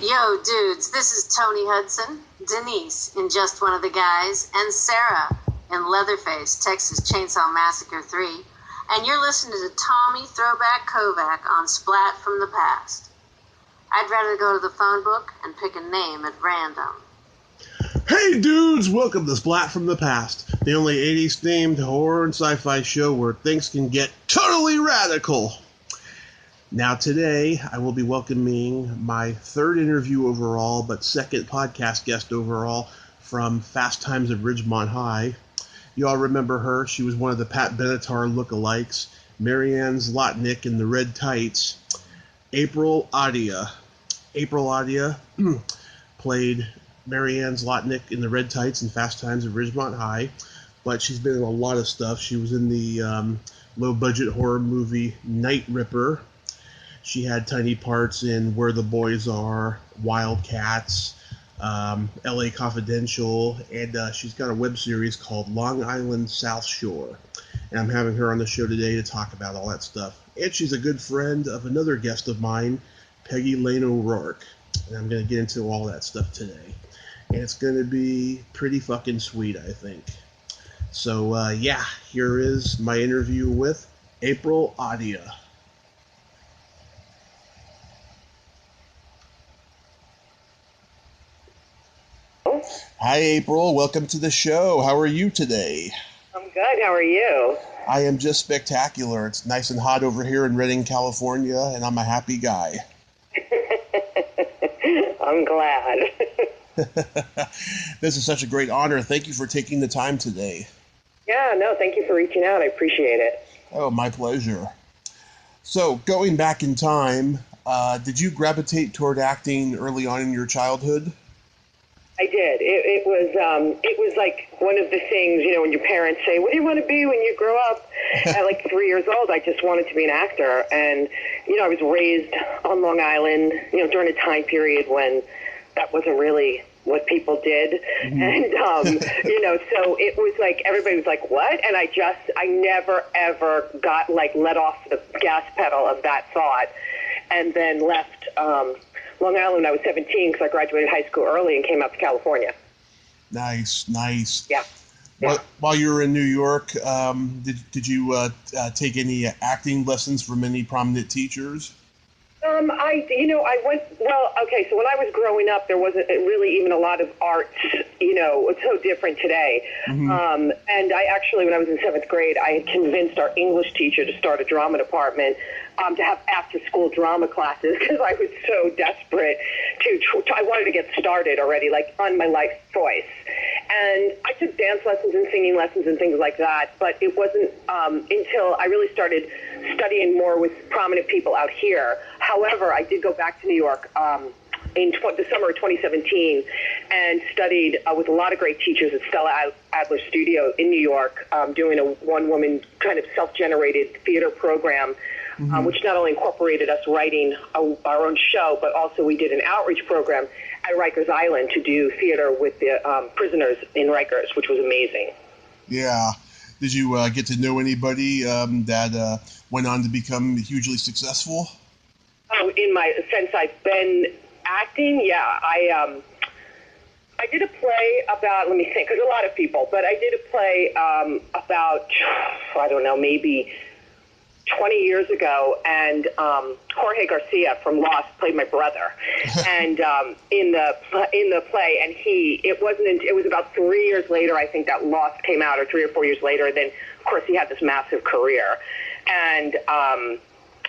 Yo, dudes, this is Tony Hudson, Denise in Just One of the Guys, and Sarah in Leatherface, Texas Chainsaw Massacre 3, and you're listening to Tommy Throwback Kovac on Splat from the Past. I'd rather go to the phone book and pick a name at random. Hey dudes, welcome to Splat from the Past, the only 80s themed horror and sci-fi show where things can get totally radical. Now today, I will be welcoming my third interview overall, but second podcast guest overall from Fast Times at Ridgemont High. You all remember her. She was one of the Pat Benatar lookalikes, Marianne Zlotnick in the red tights, April Audia. April Audia played Marianne Zlotnick in the red tights in Fast Times at Ridgemont High, but she's been in a lot of stuff. She was in the low-budget horror movie Night Ripper. She had tiny parts in Where the Boys Are, Wildcats, LA Confidential, and she's got a web series called Long Island South Shore. And I'm having her on the show today to talk about all that stuff. And she's a good friend of another guest of mine, Peggy Lane O'Rourke. And I'm going to get into all that stuff today. And it's going to be pretty fucking sweet, I think. So, here is my interview with April Audia. Hi, April. Welcome to the show. How are you today? I'm good. How are you? I am just spectacular. It's nice and hot over here in Redding, California, and I'm a happy guy. I'm glad. This is such a great honor. Thank you for taking the time today. Yeah, no, thank you for reaching out. I appreciate it. Oh, my pleasure. So, going back in time, did you gravitate toward acting early on in your childhood? I did. It was like one of the things, when your parents say, what do you want to be when you grow up? At like 3 years old, I just wanted to be an actor. And, I was raised on Long Island, during a time period when that wasn't really what people did. Mm-hmm. And, so it was like, everybody was like, what? And I never, ever got let off the gas pedal of that thought and then left, Long Island when I was 17 because I graduated high school early and came out to California. Nice. Yeah. While you were in New York, did you take any acting lessons from any prominent teachers? I went, so when I was growing up, there wasn't really even a lot of arts, it's so different today. Mm-hmm. And I actually, when I was in 7th grade, I had convinced our English teacher to start a drama department, to have after-school drama classes because I was so desperate I wanted to get started already, on my life choice. And I took dance lessons and singing lessons and things like that, but it wasn't until I really started studying more with prominent people out here. However, I did go back to New York in the summer of 2017 and studied with a lot of great teachers at Stella Adler Studio in New York, doing a one-woman kind of self-generated theater program, mm-hmm. Which not only incorporated us writing our own show, but also we did an outreach program at Rikers Island to do theater with the prisoners in Rikers, which was amazing. Yeah. Did you get to know anybody that went on to become hugely successful? Oh, since I've been acting, yeah. I did a play about, let me think, because a lot of people, but I did a play about, I don't know, maybe 20 years ago, and Jorge Garcia from Lost played my brother, and in the play, and it was about 3 years later, I think, that Lost came out, or 3 or 4 years later, and then, of course, he had this massive career, and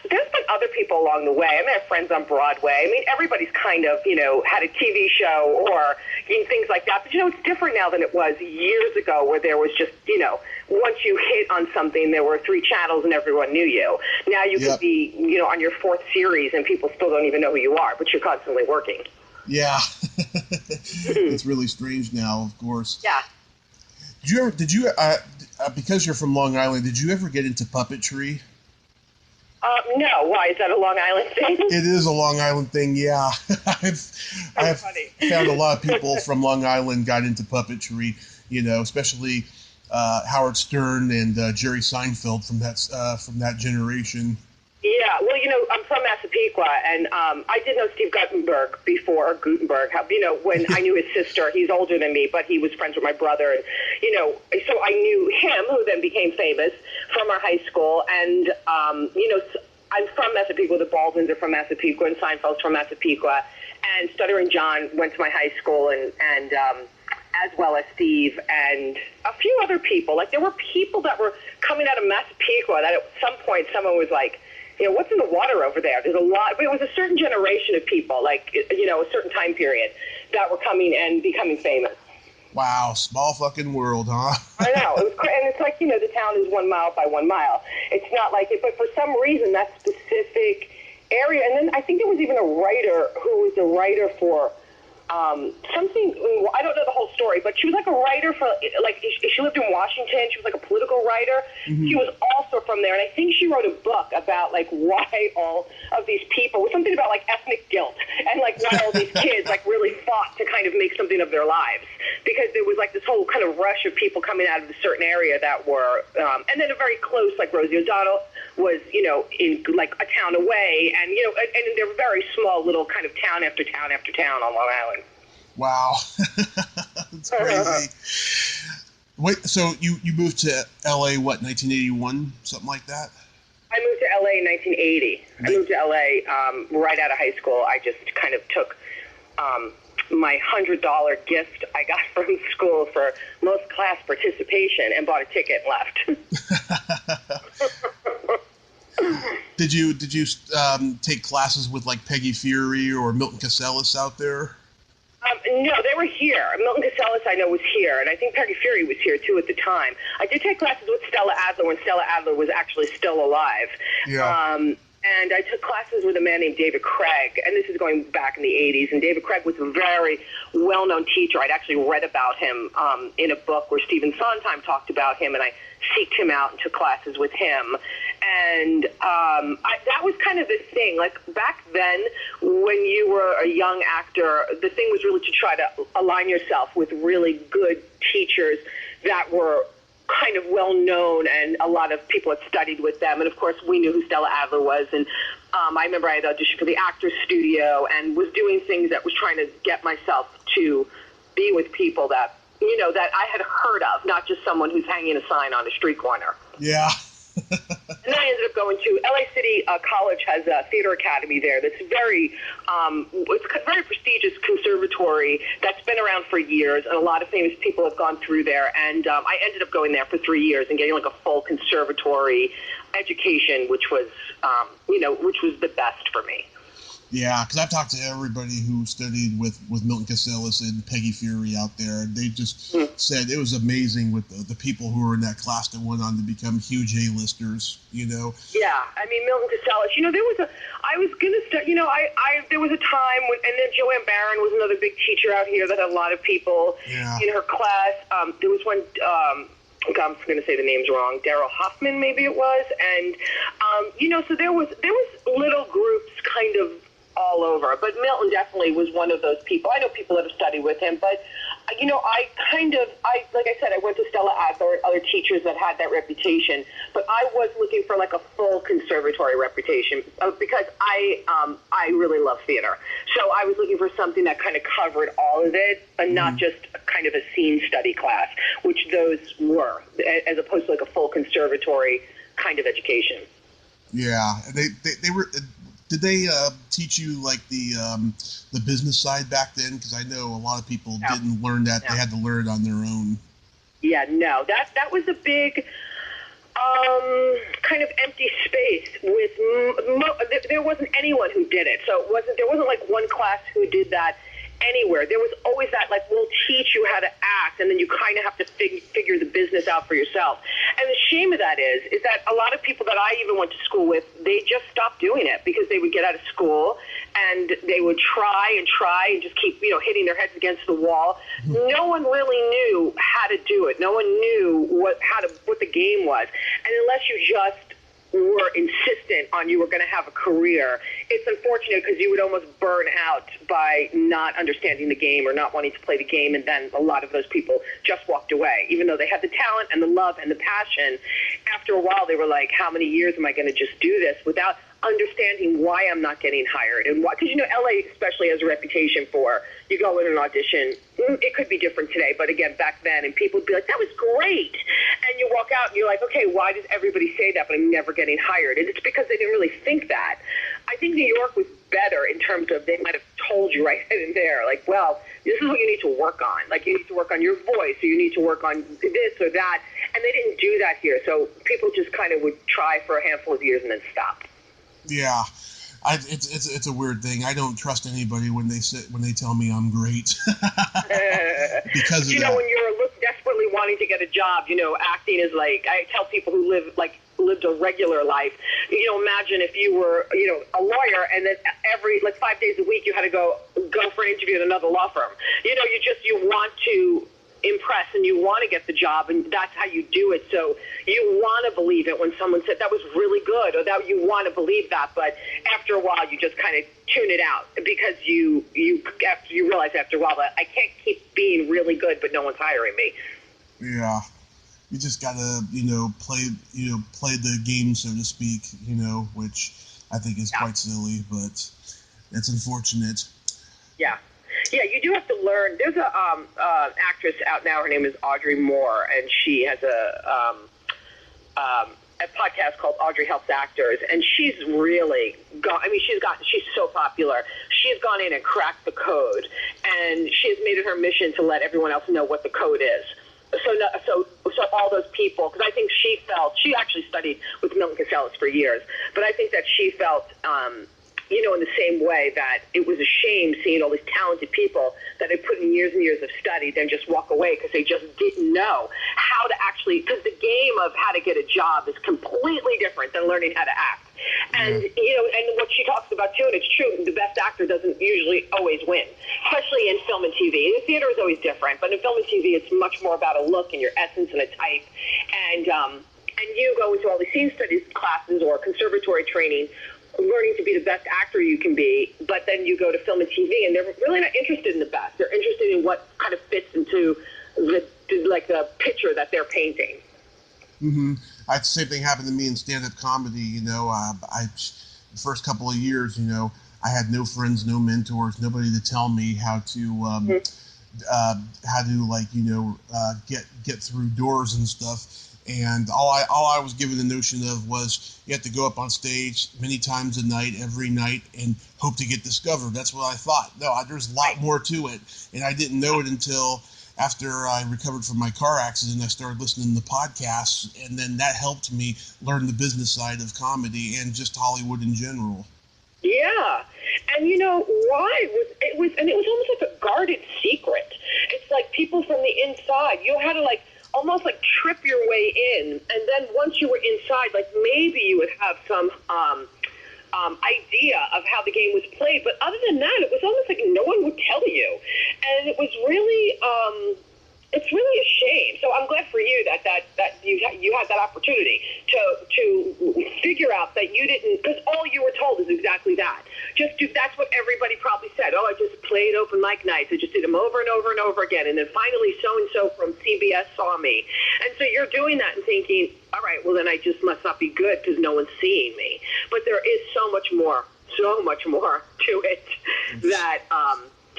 there's been other people along the way. I mean, I have friends on Broadway. I mean, everybody's kind of, had a TV show or things like that. But, it's different now than it was years ago where there was just, once you hit on something, there were 3 channels and everyone knew you. Now you could be, on your 4th series and people still don't even know who you are, but you're constantly working. Yeah. It's really strange now, of course. Yeah. Did you because you're from Long Island, did you ever get into puppetry? No. Why? Is that a Long Island thing? It is a Long Island thing, yeah. I've found a lot of people from Long Island got into puppetry, especially Howard Stern and Jerry Seinfeld from that generation. Yeah, well, I'm from Massapequa, and I did know Steve Guttenberg before, Gutenberg. When I knew his sister, he's older than me, but he was friends with my brother, and, so I knew him, who then became famous from our high school, and, I'm from Massapequa, the Baldwins are from Massapequa, and Seinfeld's from Massapequa, and Stuttering John went to my high school, and as well as Steve and a few other people. Like, there were people that were coming out of Massapequa that at some point someone was like, what's in the water over there? There's a lot. It was a certain generation of people, like, a certain time period that were coming and becoming famous. Wow, small fucking world, huh? I know. And it's like, the town is 1 mile by 1 mile. It's not like it, but for some reason, that specific area, and then I think there was even a writer who was a writer for something, I don't know the whole story, but she was like a writer for, like, she lived in Washington. She was like a political writer. Mm-hmm. She was also from there, and I think she wrote a book about, like, why all of these people, with something about, like, ethnic guilt, and, like, why all these kids, like, really fought to kind of make something of their lives, because there was, like, this whole kind of rush of people coming out of a certain area that were, and then a very close, like, Rosie O'Donnell was, in, like, a town away, and, and they're very small little kind of town after town after town on Long Island. Wow. That's crazy. Wait, so you moved to LA, what, 1981, something like that? I moved to LA in 1980. I moved to LA right out of high school. I just kind of took my $100 gift I got from school for most class participation and bought a ticket and left. Did you take classes with, like, Peggy Fury or Milton Casellas out there? No, they were here. Milton Casellas, I know, was here, and I think Peggy Fury was here, too, at the time. I did take classes with Stella Adler when Stella Adler was actually still alive. Yeah. And I took classes with a man named David Craig, and this is going back in the 80s, and David Craig was a very well-known teacher. I'd actually read about him in a book where Stephen Sondheim talked about him, and I seeked him out and took classes with him. And that was kind of the thing. Like, back then, when you were a young actor, the thing was really to try to align yourself with really good teachers that were kind of well-known, and a lot of people had studied with them. And, of course, we knew who Stella Adler was. And I remember I had auditioned for the Actors Studio and was doing things that was trying to get myself to be with people that, that I had heard of, not just someone who's hanging a sign on a street corner. Yeah. And then I ended up going to LA City College has a theater academy there that's very, it's a very prestigious conservatory that's been around for years, and a lot of famous people have gone through there. And I ended up going there for 3 years and getting like a full conservatory education, which was, which was the best for me. Yeah, because I've talked to everybody who studied with Milton Casellas and Peggy Fury out there, and they just said it was amazing with the people who were in that class that went on to become huge A-listers, Yeah, I mean, Milton Casellas, there was a time when, and then Joanne Barron was another big teacher out here that had a lot of people in her class. There was one, I'm going to say the names wrong, Daryl Hoffman, maybe it was, and, so there was little groups kind of all over, but Milton definitely was one of those people. I know people that have studied with him, but, like I said, I went to Stella Adler and other teachers that had that reputation, but I was looking for like a full conservatory reputation because I really love theater. So I was looking for something that kind of covered all of it and not just kind of a scene study class, which those were, as opposed to like a full conservatory kind of education. Yeah, they were. Did they teach you like the business side back then? Because I know a lot of people didn't learn that; they had to learn it on their own. Yeah, no, that was a big kind of empty space. There wasn't anyone who did it, so there wasn't like one class who did that anywhere. There was always that, like, we'll teach you how to act, and then you kind of have to figure the business out for yourself. And the shame of that is that a lot of people that I even went to school with, they just stopped doing it because they would get out of school and they would try and just keep, hitting their heads against the wall. No one really knew how to do it. No one knew what the game was. And unless you just were insistent on you were going to have a career, it's unfortunate because you would almost burn out by not understanding the game or not wanting to play the game, and then a lot of those people just walked away. Even though they had the talent and the love and the passion, after a while they were like, how many years am I going to just do this without understanding why I'm not getting hired. And why, because, you know, LA especially has a reputation for, you go in an audition, it could be different today, but again, back then, and people would be like, that was great. And you walk out and you're like, okay, why does everybody say that, but I'm never getting hired? And it's because they didn't really think that. I think New York was better in terms of they might have told you right then and there, like, well, this is what you need to work on. Like, you need to work on your voice, or you need to work on this or that. And they didn't do that here. So people just kind of would try for a handful of years and then stop. Yeah, it's a weird thing. I don't trust anybody when they tell me I'm great because of you know, when you're desperately wanting to get a job, you know, acting is like, I tell people who lived a regular life. You know, imagine if you were, you know, a lawyer, and then every 5 days a week you had to go for an interview at another law firm. You know, you want to impress and you want to get the job, and that's how you do it. So you want to believe it when someone said that was really good, or that you want to believe that, but after a while you just kind of tune it out, because you realize after a while that I can't keep being really good but no one's hiring me. Yeah, you just gotta play the game, so to speak, which I think is quite silly, but it's unfortunate. Yeah, you do have to learn. There's a actress out now. Her name is Audrey Moore, and she has a podcast called Audrey Helps Actors, and she's really she's so popular. She's gone in and cracked the code, and she has made it her mission to let everyone else know what the code is. So all those people, because I think she actually studied with Milton Casellas for years, but I think that she felt, in the same way that it was a shame seeing all these talented people that had put in years and years of study then just walk away because they just didn't know how to actually, because the game of how to get a job is completely different than learning how to act. And, and what she talks about too, and it's true, the best actor doesn't usually always win, especially in film and TV. The theater is always different, but in film and TV, it's much more about a look and your essence and a type. And you go into all these scene studies classes or conservatory training, learning to be the best actor you can be, but then you go to film and TV, and they're really not interested in the best. They're interested in what kind of fits into the picture that they're painting. Mm-hmm. The same thing happened to me in stand-up comedy. The first couple of years, I had no friends, no mentors, nobody to tell me how to get through doors and stuff. And all I was given the notion of was you have to go up on stage many times a night, every night, and hope to get discovered. That's what I thought. No, there's a lot more to it, and I didn't know it until after I recovered from my car accident. I started listening to podcasts, and then that helped me learn the business side of comedy and just Hollywood in general. Yeah, and why it was almost like a guarded secret. It's like people from the inside. You had to almost trip your way in, and then once you were inside, maybe you would have some idea of how the game was played. But other than that, it was almost like no one would tell you, and it was really it's really a shame. So I'm glad for you that you had that opportunity to figure out that you didn't, because all you were told is exactly that. That's what everybody probably said. Oh, I just played open mic nights. I just did them over and over and over again. And then finally so-and-so from CBS saw me. And so you're doing that and thinking, all right, well then I just must not be good because no one's seeing me. But there is so much more to it that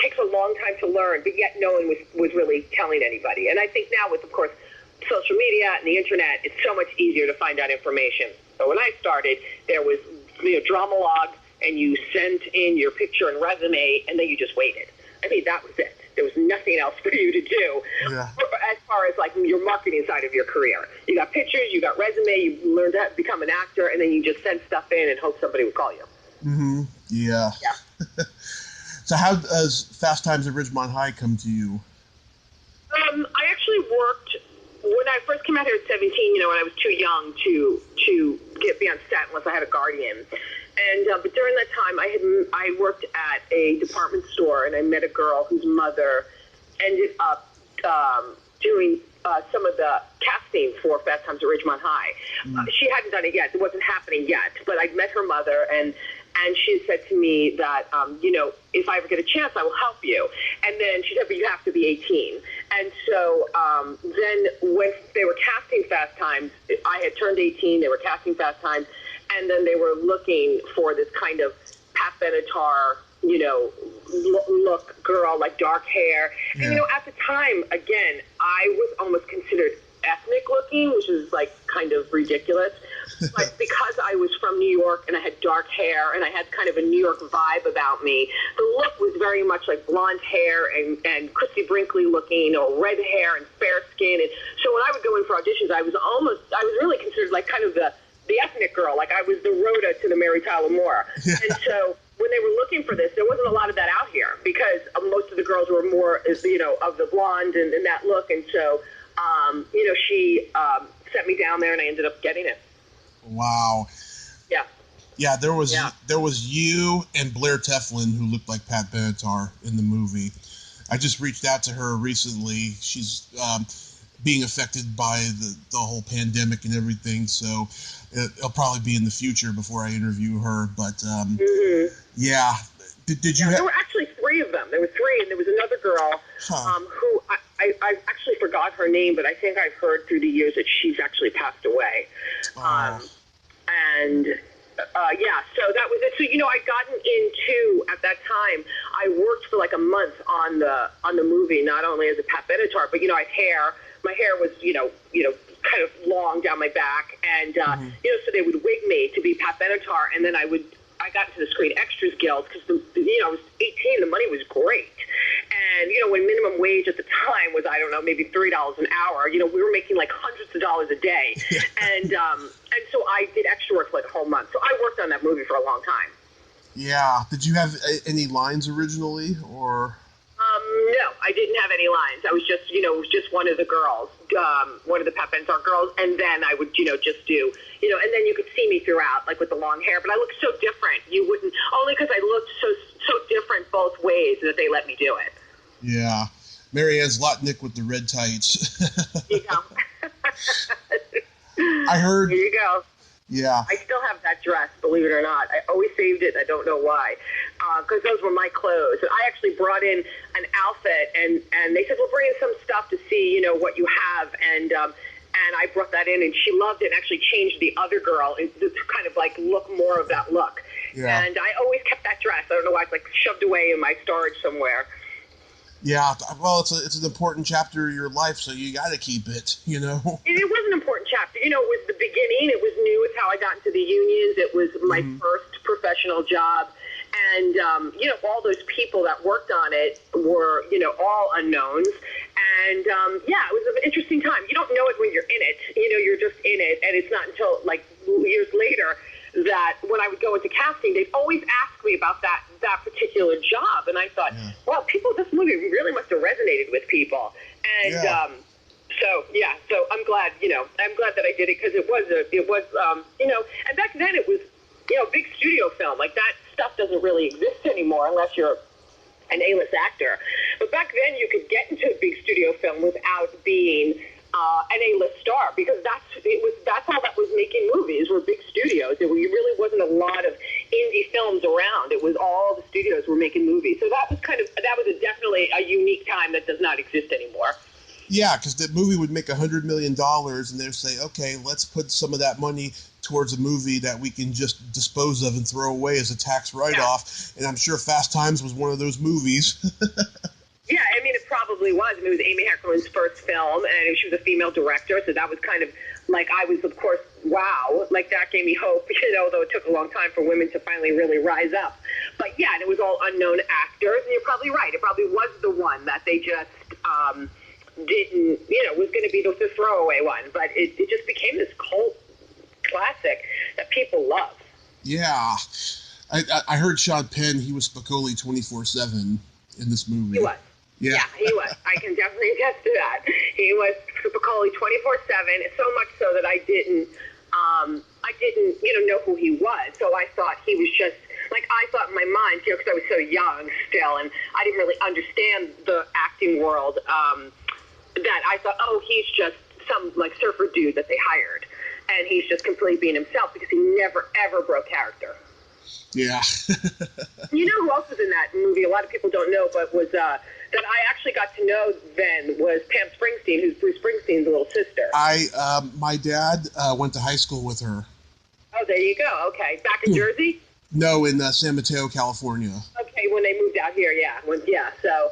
takes a long time to learn, but yet no one was really telling anybody. And I think now with, of course, social media and the internet, it's so much easier to find out information. So when I started, there was drama log, and you sent in your picture and resume, and then you just waited. I mean, that was it. There was nothing else for you to do as far as your marketing side of your career. You got pictures, you got resume, you learned how to become an actor, and then you just sent stuff in and hope somebody would call you. Mm-hmm. Yeah. So how does Fast Times at Ridgemont High come to you? I actually worked, when I first came out here at 17, when I was too young to be on set unless I had a guardian. And but during that time, I worked at a department store, and I met a girl whose mother ended up doing some of the casting for Fast Times at Ridgemont High. She hadn't done it yet; it wasn't happening yet. But I met her mother, and she said to me that if I ever get a chance, I will help you. And then she said, but you have to be 18. And so then when they were casting Fast Times, I had turned 18. They were casting Fast Times. and then they were looking for this kind of Pat Benatar, look girl, like dark hair. Yeah. And, at the time, again, I was almost considered ethnic looking, which is like kind of ridiculous. But because I was from New York and I had dark hair and I had kind of a New York vibe about me, the look was very much like blonde hair and Christy Brinkley looking, or red hair and fair skin. And so when I would go in for auditions, I was really considered like kind of the ethnic girl. Like I was the Rhoda to the Mary Tyler Moore. Yeah. And so when they were looking for this, there wasn't a lot of that out here because most of the girls were more, of the blonde and that look. And so, she sent me down there and I ended up getting it. Wow. Yeah. Yeah, there was you and Blair Teflon who looked like Pat Benatar in the movie. I just reached out to her recently. She's being affected by the whole pandemic and everything, so it'll probably be in the future before I interview her. But yeah, did you? There were actually 3 of them. There were 3, and there was another girl who I actually forgot her name, but I think I've heard through the years that she's actually passed away. So that was it. So, I'd gotten into, at that time, I worked for like a month on the movie, not only as a Pat Benatar, but, I had hair. My hair was, kind of long down my back. And, so they would wig me to be Pat Benatar. And then I got into the Screen Extras Guild because, I was 18, the money was great. And, when minimum wage at the time was, I don't know, maybe $3 an hour, we were making like hundreds of dollars a day. And so I did extra work for like a whole month. So I worked on that movie for a long time. Yeah. Did you have any lines originally, or? No, I didn't have any lines. I was just, one of the girls, one of the Pat Benatar girls. And then I would, just do, and then you could see me throughout, like with the long hair. But I looked so different. You wouldn't, only because I looked so different both ways that they let me do it. Yeah. Marianne Zlotnick with the red tights. There you go. I heard. There you go. Yeah. I still have that dress, believe it or not. I always saved it. I don't know why. Because those were my clothes. And I actually brought in an outfit, and they said, well, bring in some stuff to see, what you have. And I brought that in, and she loved it and actually changed the other girl to kind of like look more of that look. Yeah. And I always kept that dress. I don't know why. It's like shoved away in my storage somewhere. Yeah, well, it's an important chapter of your life, so you got to keep it, It was an important chapter. It was the beginning. It was new. It's how I got into the unions. It was my first professional job. And, all those people that worked on it were, all unknowns. And, it was an interesting time. You don't know it when you're in it. You're just in it. And it's not until, like, years later that when I would go into casting, they'd always ask me about that particular job. And I thought, well, this movie really must have resonated with people. And so I'm glad, that I did it because it was, and back then it was, big studio film. Like that stuff doesn't really exist anymore unless you're an A-list actor. But back then you could get into a big studio film without being an A-list star, because that's all that was making movies were big studios. There really wasn't a lot of indie films around. It was all the studios were making movies. So that was definitely a unique time that does not exist anymore. Yeah, because the movie would make $100 million, and they'd say, okay, let's put some of that money towards a movie that we can just dispose of and throw away as a tax write-off. And I'm sure Fast Times was one of those movies. Yeah, I mean, it probably was. It was Amy Heckerman's first film, and she was a female director, so that was kind of like, I was, of course, wow, like that gave me hope, though it took a long time for women to finally really rise up. But yeah, and it was all unknown actors, and you're probably right. It probably was the one that they just didn't, was going to be the throwaway one, but it just became this cult classic that people love. Yeah. I heard Sean Penn, he was Spicoli 24/7 in this movie. He was. Yeah, he was. I can definitely attest to that. He was Spicoli 24/7, so much so that I didn't, know who he was. So I thought he was just, like, I thought in my mind, because I was so young still, and I didn't really understand the acting world, that I thought, oh, he's just some, like, surfer dude that they hired. And he's just completely being himself because he never, ever broke character. Yeah. You know who else was in that movie? A lot of people don't know, but was that I actually got to know then was Pam Springsteen, who's Bruce Springsteen's little sister. My dad went to high school with her. Oh, there you go. Okay. Back in Jersey? No, in San Mateo, California. Okay, when they moved out here, yeah. So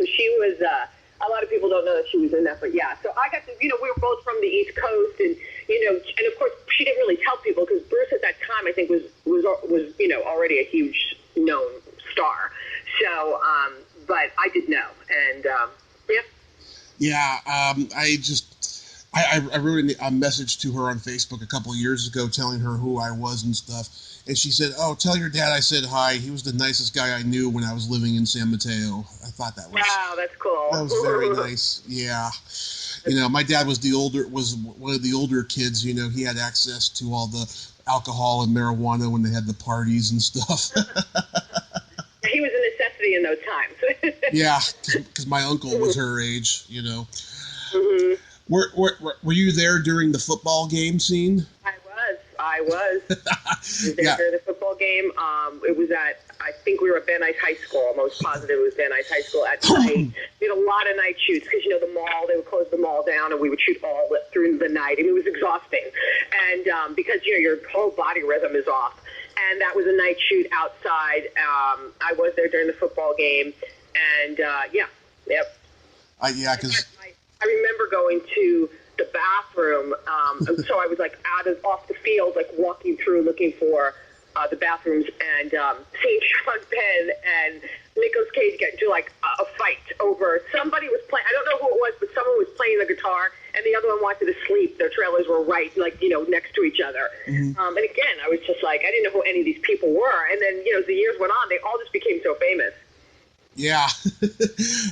she was, a lot of people don't know that she was in that, but yeah. So I got to, we were both from the East Coast, and, and of course, she didn't really tell people, because Bruce at that time, I think, was already a huge known star. So, but I did know, and, yeah. Yeah, I wrote a message to her on Facebook a couple of years ago telling her who I was and stuff, and she said, "Oh, tell your dad I said hi. He was the nicest guy I knew when I was living in San Mateo." I thought that was wow, that's cool. That was very nice. Yeah, my dad was one of the older kids. He had access to all the alcohol and marijuana when they had the parties and stuff. He was a necessity in those times. Yeah, because my uncle was her age. Mm-hmm. Were you there during the football game scene? I was there during the football game. It was I think we were at Van Nuys High School. I'm most positive it was Van Nuys High School at night. We had a lot of night shoots because, the mall, they would close the mall down and we would shoot all through the night. And it was exhausting. And because, your whole body rhythm is off. And that was a night shoot outside. I was there during the football game. And, yep. Because I remember going to the bathroom, so I was off the field, walking through looking for the bathrooms, and seeing Sean Penn and Nicolas Cage get into a fight over somebody was playing. I don't know who it was, but someone was playing the guitar, and the other one wanted to sleep. Their trailers were right, next to each other. Mm-hmm. And again, I was just I didn't know who any of these people were. And then as the years went on, they all just became so famous. Yeah,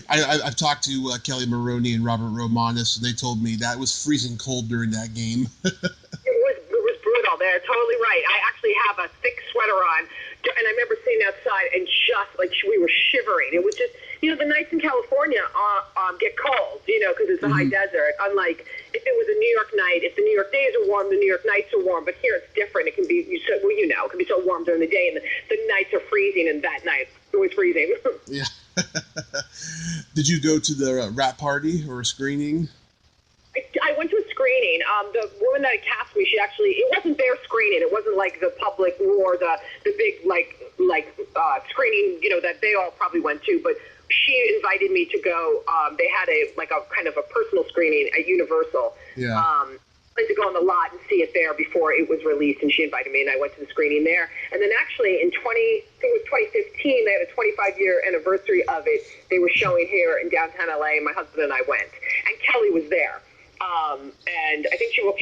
I've talked to Kelly Maroney and Robert Romanus, and they told me that was freezing cold during that game. It was brutal. They're totally right. I actually have a thick sweater on, and I remember sitting outside and just we were shivering. It was just, the nights in California get cold, because it's a high desert. Unlike if it was a New York night, if the New York days are warm, the New York nights are warm. But here it's different. It can be, it can be so warm during the day, and the nights are freezing, and that night it was freezing. Yeah. Did you go to the wrap party or a screening? I went to a screening. The woman that cast me, it wasn't their screening. It wasn't like the public or the big screening, that they all probably went to. But she invited me to go. They had a kind of a personal screening at Universal. Yeah. I went to go on the lot and see it there before it was released, and she invited me, and I went to the screening there. And then actually in 2015, they had a 25-year anniversary of it. They were showing here in downtown LA, and my husband and I went. And Kelly was there. And I think she was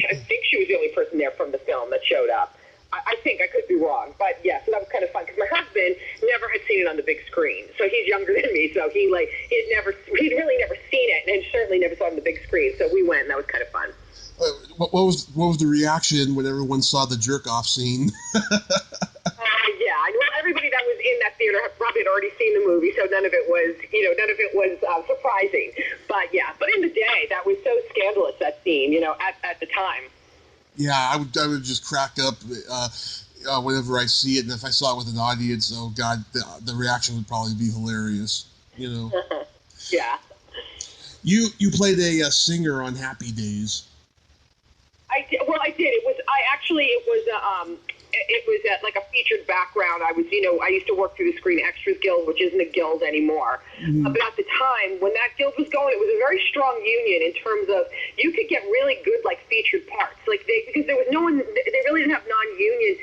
the only person there from the film that showed up. I think, I could be wrong, but yeah, so that was kind of fun because my husband never had seen it on the big screen, so he's younger than me, so he'd really never seen it, and certainly never saw it on the big screen. So we went, and that was kind of fun. What was the reaction when everyone saw the jerk off scene? Yeah, I know everybody that was in that theater probably had already seen the movie, so none of it was surprising. But yeah, but in the day, that was so scandalous, that scene, at the time. Yeah, I would just crack up whenever I see it, and if I saw it with an audience, oh God, the reaction would probably be hilarious. Yeah. You played a singer on Happy Days. I did. Well, I did. It was like a featured background. I used to work through the Screen Extras Guild, which isn't a guild anymore. Mm-hmm. But at the time, when that guild was going, it was a very strong union in terms of you could get really good featured parts. Because there was no one, they really didn't have non-union.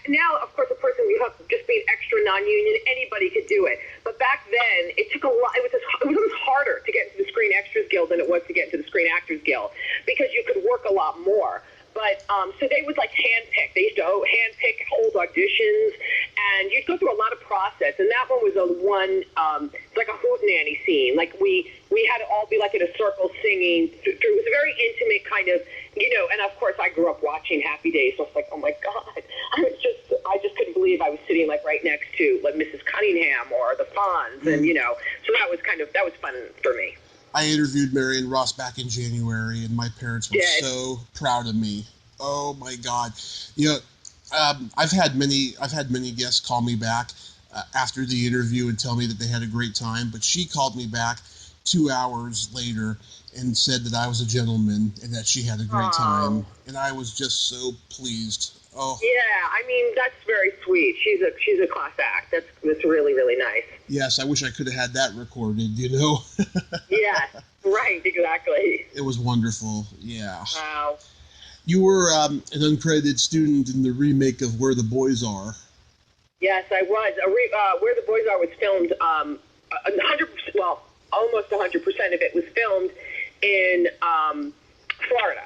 Now, of course, a person who have just being extra non-union, anybody could do it. But back then, it took a lot. It was almost harder to get into the Screen Extras Guild than it was to get into the Screen Actors Guild because you could work a lot more. But so they would handpick. They used to handpick, hold auditions, and you'd go through a lot of process. And that one was like a hootenanny scene. We had to all be in a circle singing. It was a very intimate kind of, And of course, I grew up watching Happy Days, so I was like, oh my God, I just couldn't believe I was sitting right next to Mrs. Cunningham or the Fonz, and so that was fun for me. I interviewed Marion Ross back in January, and my parents were so proud of me. Oh my God! I've had many guests call me back after the interview and tell me that they had a great time. But she called me back 2 hours later and said that I was a gentleman and that she had a great time, and I was just so pleased. Oh. Yeah, I mean, that's very sweet. She's a class act. That's really, really nice. Yes, I wish I could have had that recorded, you know? Yes, right, exactly. It was wonderful, yeah. Wow. You were an uncredited student in the remake of Where the Boys Are. Yes, I was. Where the Boys Are was filmed, 100%, well, almost 100% of it was filmed in Florida.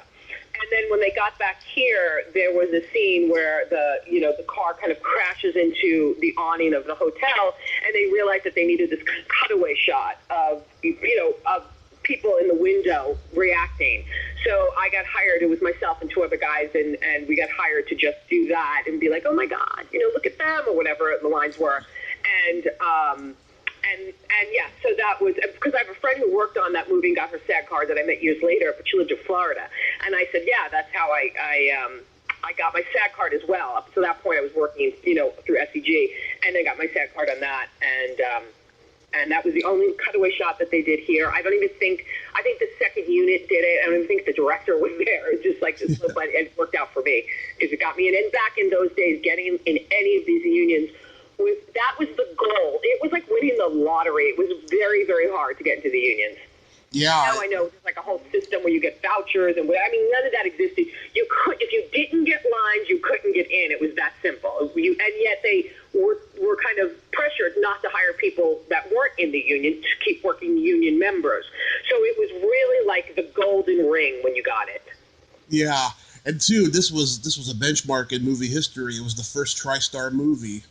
And then when they got back here, there was a scene where the car kind of crashes into the awning of the hotel, and they realized that they needed this cutaway shot of people in the window reacting. So I got hired. It was myself and two other guys, and we got hired to just do that and be like, oh my God, look at them, or whatever the lines were. And yeah, so that was, because I have a friend who worked on that movie and got her SAG card that I met years later, but she lived in Florida. And I said, yeah, that's how I got my SAG card as well. Up to that point, I was working, through SEG, and then got my SAG card on that. And that was the only cutaway shot that they did here. I think the second unit did it. I don't even think the director was there. It was just like this, but it worked out for me because it got me in. And back in those days, getting in any of these unions, that was the goal. It was like winning the lottery. It was very, very hard to get into the unions. Yeah. Now I know there's like a whole system where you get vouchers and none of that existed. If you didn't get lines, you couldn't get in. It was that simple. And yet they were kind of pressured not to hire people that weren't in the union to keep working union members. So it was really like the golden ring when you got it. Yeah, and two, this was a benchmark in movie history. It was the first TriStar movie.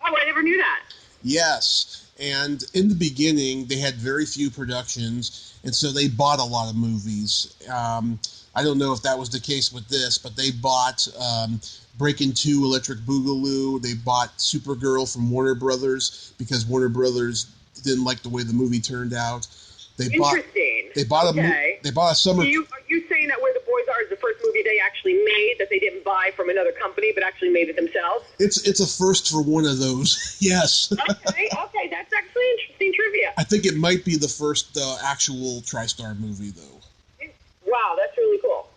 Oh, I never knew that. Yes, and in the beginning, they had very few productions, and so they bought a lot of movies. I don't know if that was the case with this, but they bought Breakin' 2, Electric Boogaloo. They bought Supergirl from Warner Brothers because Warner Brothers didn't like the way the movie turned out. Interesting. They bought a summer. Are you saying that Where the Boys Are is the first movie they actually made that they didn't buy from another company but actually made it themselves? It's a first for one of those. Yes. Okay, that's actually interesting trivia. I think it might be the first actual TriStar movie though. Wow, that's really cool.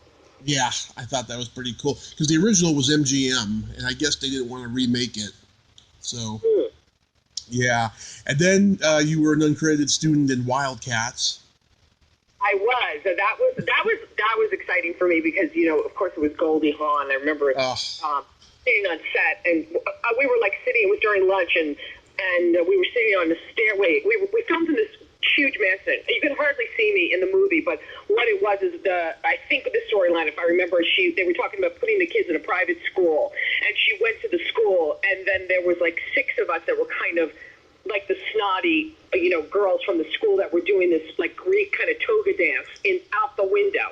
Yeah, I thought that was pretty cool because the original was MGM, and I guess they didn't want to remake it. So. Yeah, and then you were an uncredited student in Wildcats. I was. So that was exciting for me because of course it was Goldie Hawn. I remember sitting on set, and we were like sitting. It was during lunch, and we were sitting on the stairway. We filmed in this huge mansion. You could hardly see me in the movie, but what it was is I think the storyline, if I remember, they were talking about putting the kids in a private school, and she went to the school, and then there was like 6 of us that were kind of like the snotty, girls from the school that were doing this like Greek kind of toga dance out the window.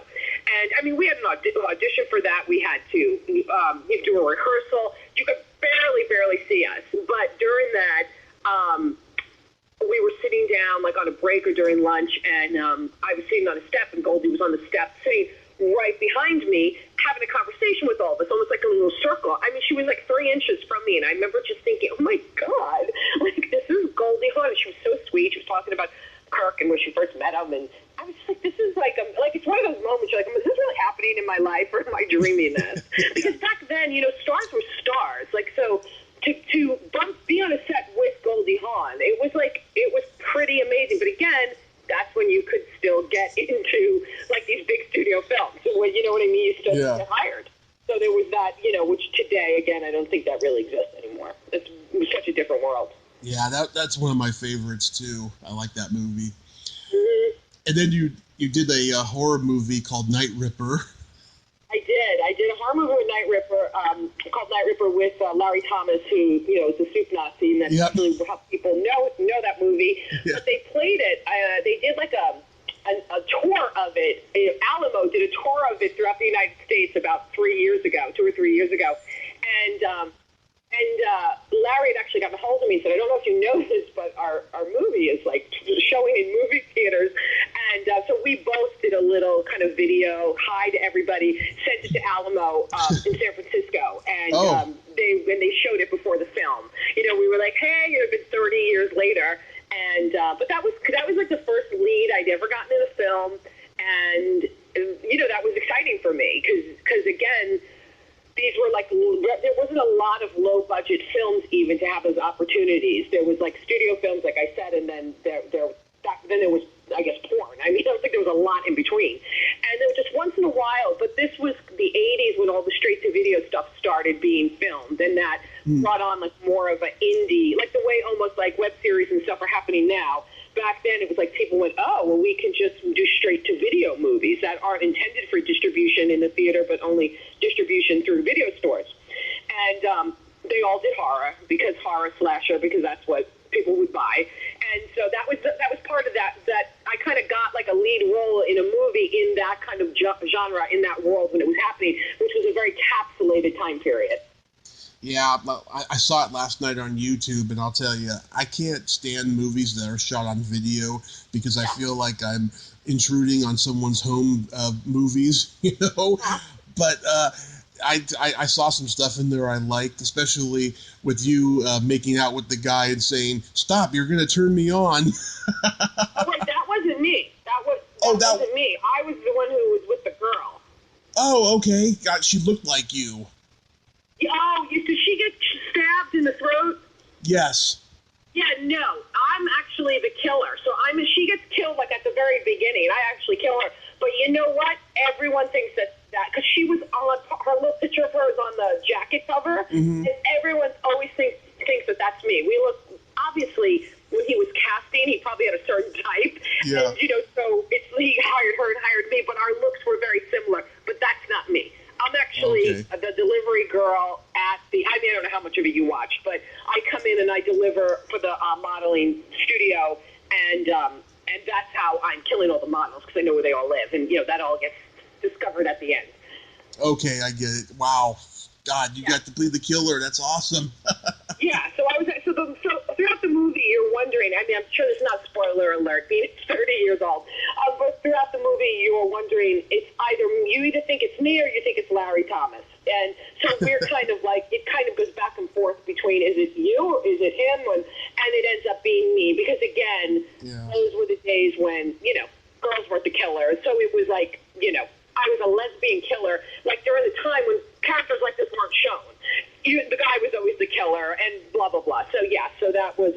And I mean, we had an audition for that. We had to do a rehearsal. You could barely see us, but during that, we were sitting down like on a break or during lunch, and I was sitting on a step, and Goldie was on the step sitting right behind me having a conversation with all of us, almost like a little circle. I mean, she was like 3 inches from me, and I remember just thinking, oh my God, like this is Goldie Hawn. She was so sweet. She was talking about Kirk and when she first met him, and I was just like, this is like it's one of those moments you're like, is this really happening in my life, or am I dreaming this? Because back then, stars were stars. Like, so to be on a set with Goldie Hawn, it was pretty amazing. But again, that's when you could still get into like these big studio films. So you know what I mean? You still get hired. So there was that, which today, again, I don't think that really exists anymore. It was such a different world. Yeah, that's one of my favorites too. I like that movie. Mm-hmm. And then you did a horror movie called Night Ripper. I did a horror movie with Night Ripper, called Night Ripper with Larry Thomas, who is a soup Nazi, and that's really how people know that movie. Yeah. But they played it. They did like a tour of it. Alamo did a tour of it throughout the United States about 2 or 3 years ago, and Larry had actually gotten a hold of me and said, I don't know if you know this, but our movie is like showing in movie theaters. And so we both did a little kind of video, hi to everybody, sent it to Alamo in San Francisco. And when they showed it before the film, we were like, hey, it's been 30 years later. And but that was like the first lead I'd ever gotten in a film. And, that was exciting for me because again, these were like, there wasn't a lot of low budget films even to have those opportunities. There was like studio films, like I said, and then then there was, I guess, porn. I mean, I don't think there was a lot in between. And then just once in a while, but this was the 80s when all the straight to video stuff started being filmed, and that brought on like more of an indie, like the way almost like web series and stuff are happening now. Back then, it was like people went, oh, well, we can just do straight-to-video movies that aren't intended for distribution in the theater, but only distribution through video stores. And they all did horror, because horror slasher, because that's what people would buy. And so that was part of that I kind of got like a lead role in a movie in that kind of genre, in that world when it was happening, which was a very capsulated time period. Yeah, I saw it last night on YouTube, and I'll tell you, I can't stand movies that are shot on video because I feel like I'm intruding on someone's home movies, you know? But I saw some stuff in there I liked, especially with you making out with the guy and saying, "Stop, you're going to turn me on." Oh, wait, that wasn't me. That wasn't me. I was the one who was with the girl. Oh, okay. God, she looked like you. Oh, did she get stabbed in the throat? Yes. Yeah, no. I'm actually the killer. So she gets killed like at the very beginning. I actually kill her. But you know what? Everyone thinks that because she was on her little picture of her is on the jacket cover, and everyone always thinks that that's me. We look, obviously, when he was casting, he probably had a certain type, and so he hired her and hired me, but our looks were very similar. But that's not me. I'm actually the delivery girl at I don't know how much of it you watched, but I come in and I deliver for the modeling studio, and that's how I'm killing all the models, because I know where they all live, and that all gets discovered at the end. Okay, I get it. Wow. God, you got to play the killer. That's awesome. Yeah, so throughout the movie, you're wondering, I mean, I'm sure there's not spoiler alert, being 30 years old, but throughout the movie, you are wondering, you either think it's me or you think it's Larry Thomas. And so we're kind of like, it kind of goes back and forth between, is it you or is it him? And it ends up being me, because again, those were the days when, girls weren't the killer. So it was like, I was a lesbian killer, like during the time when characters like this weren't shown. The guy was always the killer, and blah, blah, blah. So, yeah, so that was,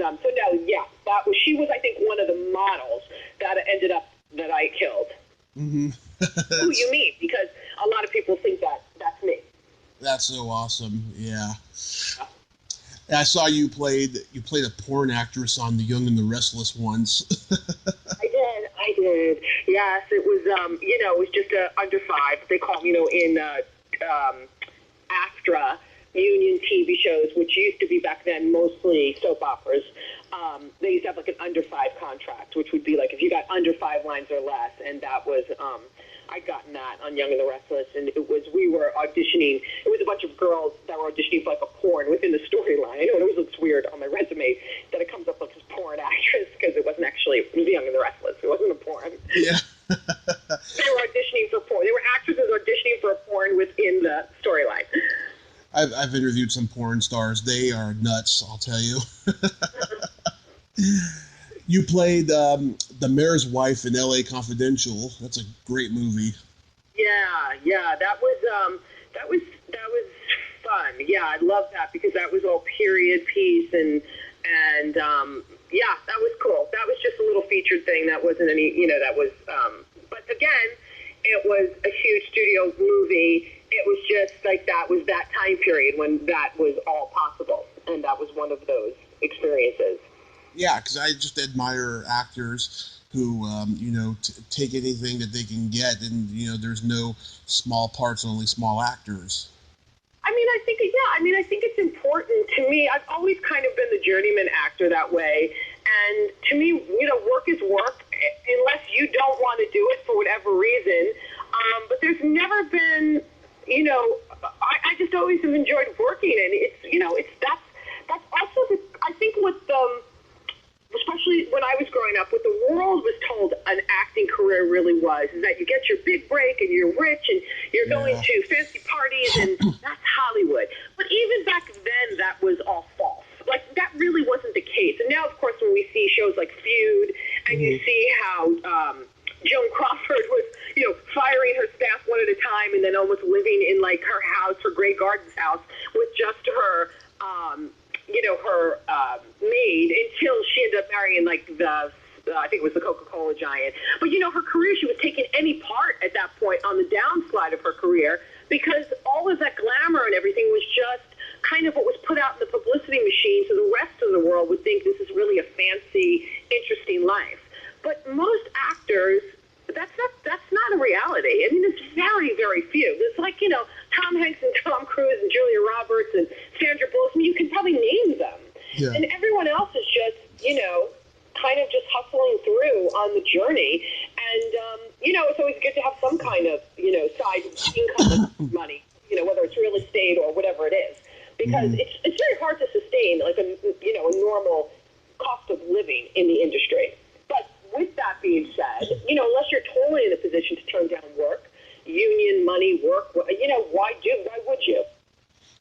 she was, I think, one of the models that ended up, that I killed. Mm-hmm. Who you mean? Because a lot of people think that's me. That's so awesome, yeah. I saw you played a porn actress on The Young and the Restless once. I did. Yes, it was, it was just under 5. They call them, in AFTRA, union TV shows, which used to be back then mostly soap operas. They used to have like an under 5 contract, which would be like if you got under 5 lines or less, and that was, I'd gotten that on Young and the Restless, and we were auditioning. It was a bunch of girls that were auditioning for like a porn within the storyline. I know it always looks weird on my resume that it comes up like this porn actress, because it wasn't actually, it was Young and the Restless. It wasn't a porn. Yeah. They were auditioning for porn. They were actresses auditioning for a porn within the storyline. I've interviewed some porn stars. They are nuts, I'll tell you. You played the mayor's wife in L.A. Confidential. That's a great movie. Yeah, that was fun. Yeah, I love that, because that was all period piece, and that was cool. That was just a little featured thing. That wasn't any, that was. But again, it was a huge studio movie. It was just like that was that time period when that was all possible, and that was one of those experiences. Yeah, because I just admire actors who, take anything that they can get, and, there's no small parts, only small actors. I think it's important to me. I've always kind of been the journeyman actor that way, and to me, work is work, unless you don't want to do it for whatever reason. But there's never been, I just always have enjoyed working, and that's also I think what especially when I was growing up, what the world was told an acting career really was, is that you get your big break and you're rich and you're going to fancy parties, and that's Hollywood. But even back then, that was all false. Like, that really wasn't the case. And now, of course, when we see shows like Feud, and you see how Joan Crawford was, firing her staff one at a time and then almost living in like her house, her Grey Gardens house, with just her, her maid until she ended up marrying like I think it was the Coca-Cola giant. But, her career, she was taking any part at that point on the downslide of her career because all of that glamour and everything was just kind of what was put out in the publicity machine so the rest of the world would think this is really a fancy, interesting life. But most actors, that's not a reality. I mean, it's very, very few. There's like, Tom Hanks and Tom Cruise and Julia Roberts and Sandra Bullock. I mean, you can probably name them. Yeah. And everyone else is just, kind of just hustling through on the journey. And, it's always good to have some kind of, side income money, whether it's real estate or whatever it is. Because it's very hard to sustain, like, a normal cost of living in the industry. But with that being said, unless you're totally in a position to turn down work, union money, work, why would you?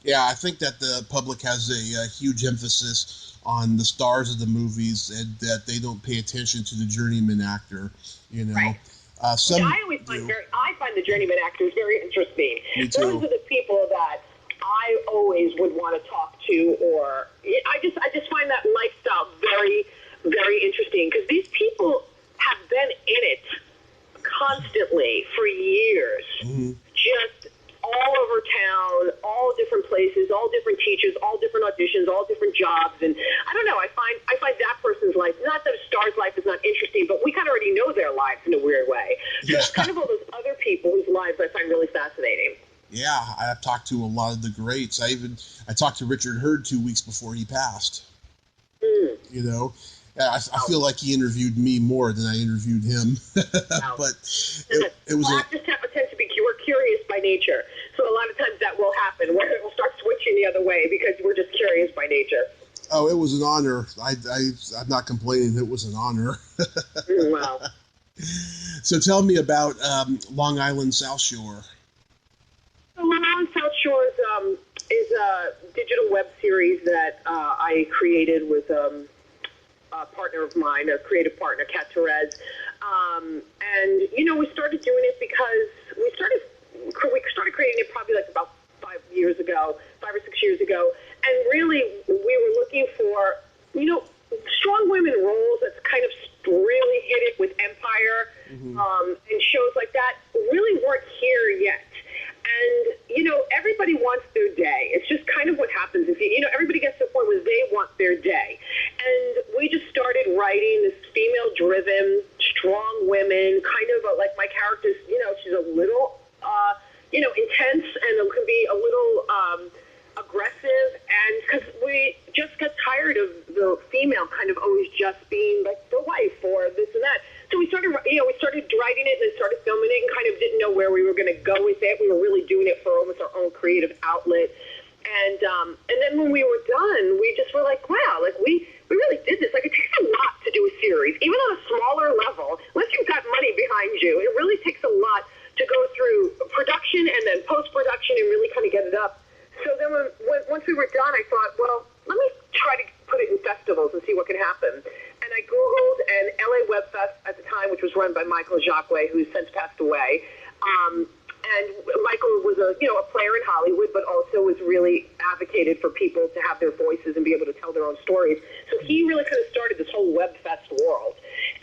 Yeah, I think that the public has a huge emphasis on the stars of the movies and that they don't pay attention to the journeyman actor, Right. I find the journeyman actors very interesting. Me too. Those are the people that I always would want to talk to, or I just find that lifestyle very, very interesting because these people have been in it constantly for years, just all over town, all different places, all different teachers, all different auditions, all different jobs, and I don't know. I find that person's life, not that a star's life is not interesting, but we kind of already know their lives in a weird way. So it's kind of all those other people whose lives I find really fascinating. Yeah, I've talked to a lot of the greats. I talked to Richard Hurd 2 weeks before he passed. I feel like he interviewed me more than I interviewed him. But it was. I just tend to be curious by nature, so a lot of times that will happen where it will start switching the other way because we're just curious by nature. Oh, it was an honor. I'm not complaining. It was an honor. Wow. So tell me about Long Island South Shore. Long Island South Shore is a digital web series that I created with a partner of mine, a creative partner, Kat Therese. And, we started doing it because we started creating it probably like about 5 or 6 years ago. And really, we were looking for, strong women roles that's kind of really hit it with Empire and shows like that really weren't here yet. And, everybody wants their day. It's just kind of what happens. If everybody gets to the point where they want their day. And we just started writing this female-driven, strong women, kind of like my character's, she's a little, intense and can be a little aggressive. And because we just got tired of the female kind of always just being like the wife or this and that. So we started writing it and then started filming it and kind of didn't know where we were going to go with it. We were really doing it for almost our own creative outlet. And then when we were done, we just were like, wow, like we really did this. Like it takes a lot to do a series, even on a smaller level, unless you've got money behind you. It really takes a lot to go through production and then post-production and really kind of get it up. So then once we were done, I thought, well, let me try to put it in festivals and see what can happen. And I Googled an LA Web Fest at the time, which was run by Michael Jacque, who's since passed away. And Michael was a player in Hollywood, but also was really advocated for people to have their voices and be able to tell their own stories. So he really kind of started this whole Web Fest world.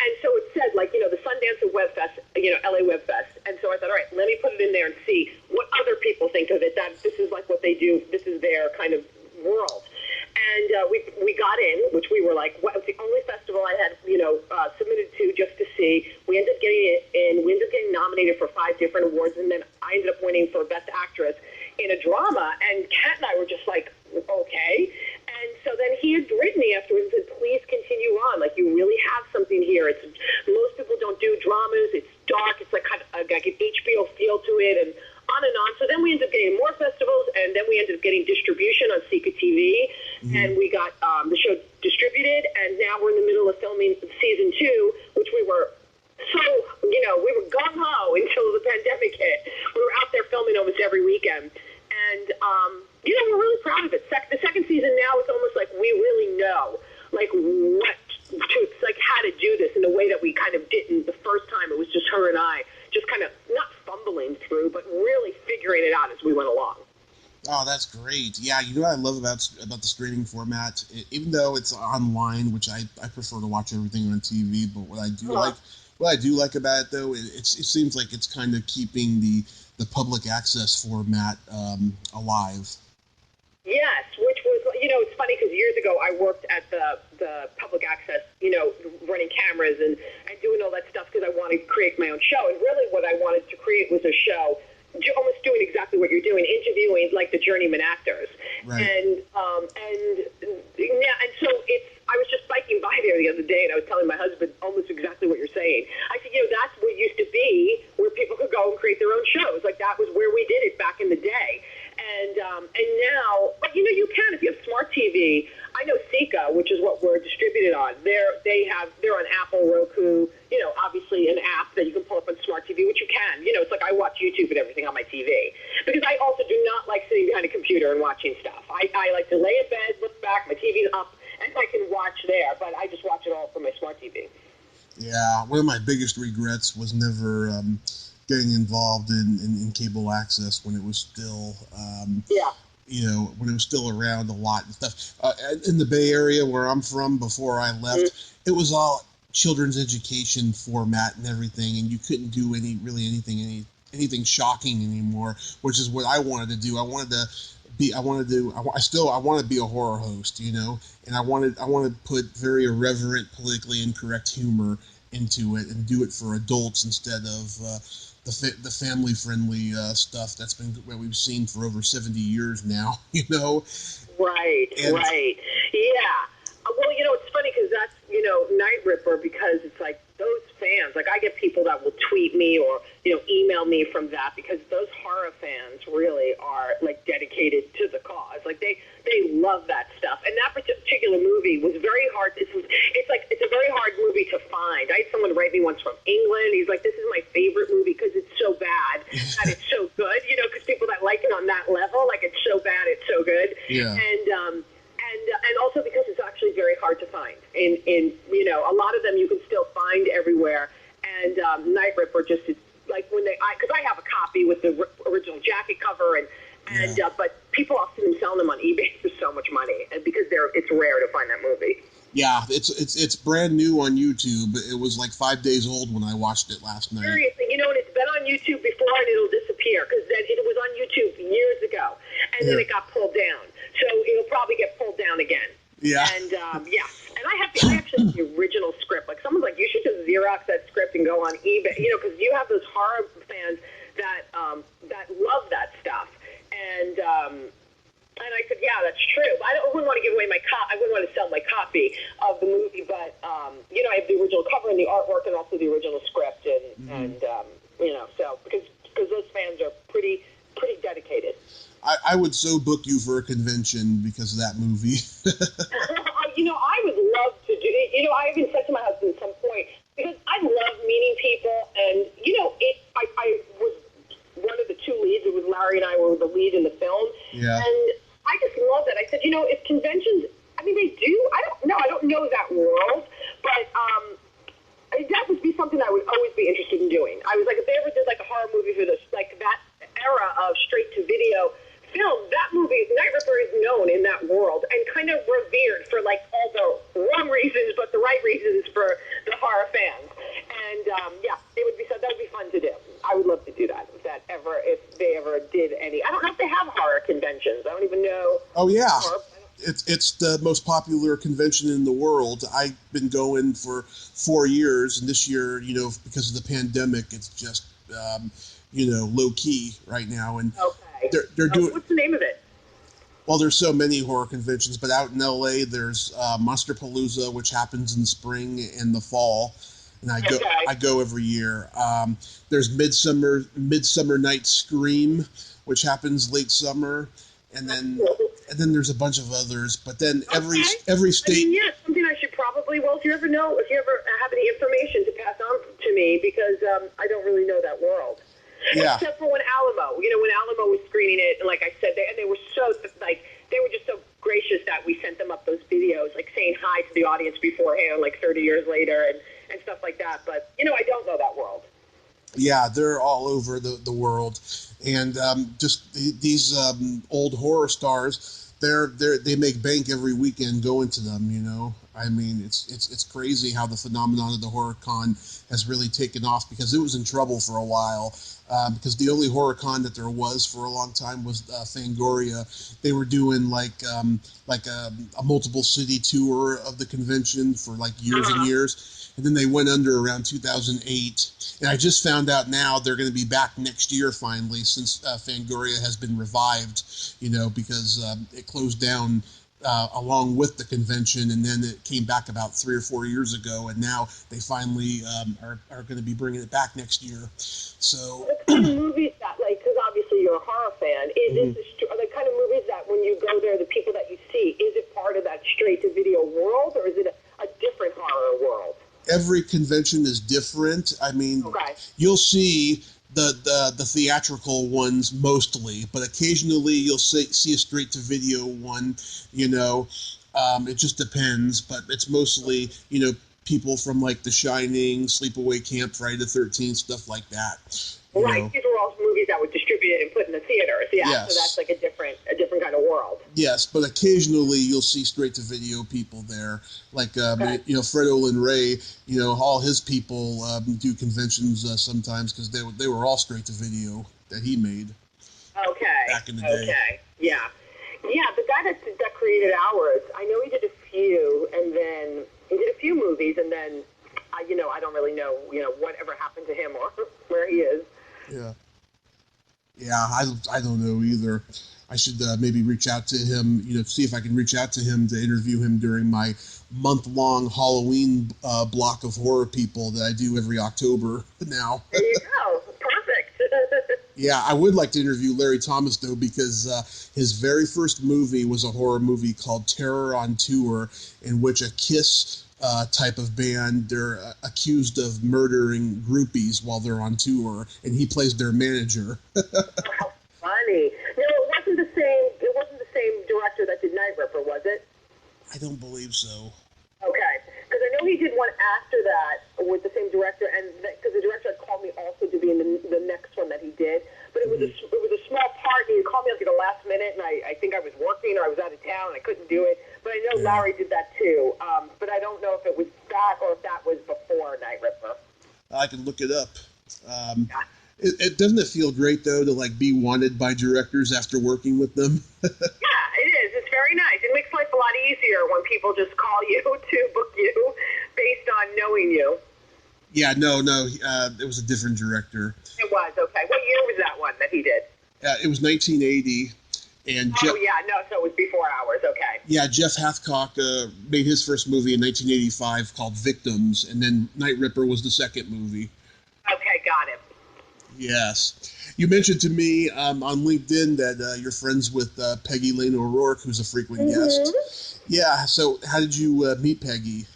And so it said, like, the Sundance of Web Fest, LA Web Fest. And so I thought, all right, let me put it in there and see what other people think of it, that this is like what they do, this is their kind of world. And we got in, which we were like, what was the only festival I had, submitted to just to see. We ended up getting it in. We ended up getting nominated for 5 different awards, and then I ended up winning for Best Actress in a drama. And Kat and I were just like, okay. And so then he had written me afterwards and said, please continue on. Like, you really have something here. Most people don't do dramas. It's dark. It's like kind of like an HBO feel to it, and on and on. So then we ended up getting more festivals, and then we ended up getting distribution on Seika TV, and we got the show distributed, and now we're in the middle of filming season 2, which we were Oh, that's great. Yeah, you know what I love about the streaming format? Even though it's online, which I prefer to watch everything on TV, but what I do like about it, though, it seems like it's kind of keeping the public access format alive. Yes, which was, it's funny because years ago I worked at the public access, running cameras and doing all that stuff because I wanted to create my own show. And really what I wanted to create was a show almost doing exactly what you're doing, interviewing like the journeyman actors. Right. And so I was just biking by there the other day and I was telling my husband almost exactly what you're saying. I said, that's what used to be where people could go and create their own shows. Like that was where we did it back in the day. And now, but you can if you have smart TV. I know Sika, which is what we're distributed on. They're on Apple, Roku. Obviously an app that you can pull up on smart TV, which you can. It's like I watch YouTube and everything on my TV because I also do not like sitting behind a computer and watching stuff. I like to lay in bed, look back, my TV's up, and I can watch there. But I just watch it all from my smart TV. Yeah, one of my biggest regrets was never getting involved in cable access when it was still, when it was still around a lot and stuff. In the Bay Area where I'm from, before I left, it was all children's education format and everything, and you couldn't do anything shocking anymore, which is what I wanted to do. I want to be a horror host, and I want to put very irreverent, politically incorrect humor into it and do it for adults instead of the family-friendly stuff that we've seen for over 70 years now, Right, right. Yeah. Well, it's funny because that's, Night Ripper, because it's like those fans, like I get people that will tweet me or, email me from that because those horror fans really are like dedicated to the cause. Like they love that stuff. And that particular movie was very hard. It's a very hard movie to find. I had someone write me once from England. He's like, this is my favorite movie because it's so bad that it's so good, because people that like it on that level, like it's so bad, it's so good. Yeah. And also because it's actually very hard to find. In a lot of them you can still find everywhere. And Night Ripper just is like because I have a copy with the original jacket cover but people often selling them on eBay for so much money and because it's rare to find that movie. Yeah, it's brand new on YouTube. It was like 5 days old when I watched it last night. Seriously, and it's been on YouTube before and it'll disappear because then it was on YouTube years ago and then it got pulled down. So it'll probably get pulled down again. Yeah. And and I actually have the original script. Like someone's like, you should just Xerox that script and go on eBay. Because you have those horror fans that love that stuff. And I said, yeah, that's true. I wouldn't want to give away I wouldn't want to sell my copy of the movie, but I have the original cover and the artwork and also the original script and so because those fans are pretty dedicated. I would so book you for a convention because of that movie. I would love to do it. I even said to my husband at some point, because I love meeting people, and, I was one of the two leads. It was Larry and I were the lead in the film. Yeah. And I just love it. I said, if conventions, they do. I don't know that world, but that would be something I would always be interested in doing. I was like, if they ever did like a horror movie for this, like that era of straight-to-video film, that movie, Night Ripper, is known in that world and kind of revered for like all the wrong reasons, but the right reasons for the horror fans. And it would be that would be fun to do. I would love to do that if they ever did any. I don't know if they have horror conventions. I don't even know. Oh yeah. It's the most popular convention in the world. I've been going for 4 years, and this year, because of the pandemic, it's just low key right now. And okay. They're doing. What's the name of it? Well, there's so many horror conventions, but out in LA, there's Monsterpalooza, which happens in spring and the fall, and I go every year. There's Midsummer Night's Scream, which happens late summer, and then there's a bunch of others. But then every state. Something I should probably. Well, if you ever have any information to pass on to me, because I don't really know that world. Yeah. Except for when Alamo, when Alamo was screening it, and like I said, they were so they were just so gracious that we sent them up those videos, like saying hi to the audience beforehand, like 30 years later, and stuff like that. But I don't know that world. Yeah, they're all over the world, and just these old horror stars, they make bank every weekend going to them. You know, I mean, it's crazy how the phenomenon of the horror con has really taken off, because it was in trouble for a while. Because the only horror con that there was for a long time was Fangoria. They were doing like a multiple city tour of the convention for like years and years, and then they went under around 2008. And I just found out now they're going to be back next year finally, since Fangoria has been revived. You know, because it closed down along with the convention, and then it came back about 3 or 4 years ago, and now they finally are going to be bringing it back next year. So, what kind of movies that, like, because obviously you're a horror fan, are the kind of movies that when you go there, the people that you see, is it part of that straight-to-video world, or is it a different horror world? Every convention is different. I mean, okay. You'll see the theatrical ones mostly, but occasionally you'll see a straight to video one. You know, it just depends, but it's mostly, you know, people from like The Shining, Sleepaway Camp, Friday the 13th, stuff like that. Right, these are all movies that were distributed and put in the theaters. Yeah, yes. So that's like a different kind of world. Yes, but occasionally you'll see straight to video people there, like you know, Fred Olin Ray. You know, all his people do conventions sometimes, because they were all straight to video that he made. Okay. Back in the day. Okay. Yeah. Yeah, the guy that created ours, I know he did a few, and then he did a few movies, and then I don't really know, whatever happened to him or where he is. Yeah. Yeah, I don't know either. I should maybe reach out to him, you know, see if I can reach out to him to interview him during my month-long Halloween block of horror people that I do every October now. There you go. Perfect. Yeah, I would like to interview Larry Thomas, though, because his very first movie was a horror movie called Terror on Tour, in which a KISS type of band, they're accused of murdering groupies while they're on tour, and he plays their manager. How funny. No, it wasn't the same director that did Night Ripper, was it? I don't believe so. Okay, because I know he did one after that with the same director, and because the director had called me also to be in the next one that he did, but it was a small part, and he called me like at the last minute, and I think I was working or I was out of town, and I couldn't do it. But I know Larry did that too, but I don't know if it was that or if that was before Night Ripper. I can look it up. It doesn't it feel great though to like be wanted by directors after working with them? Yeah, it is. It's very nice. It makes life a lot easier when people just call you to book you based on knowing you. Yeah, no, it was a different director. It was, okay. What year was that one that he did? It was 1980. And so it was before ours, okay. Yeah, Jeff Hathcock made his first movie in 1985 called Victims, and then Night Ripper was the second movie. Okay, got it. Yes. You mentioned to me on LinkedIn that you're friends with Peggy Lane O'Rourke, who's a frequent guest. Yeah, so how did you meet Peggy?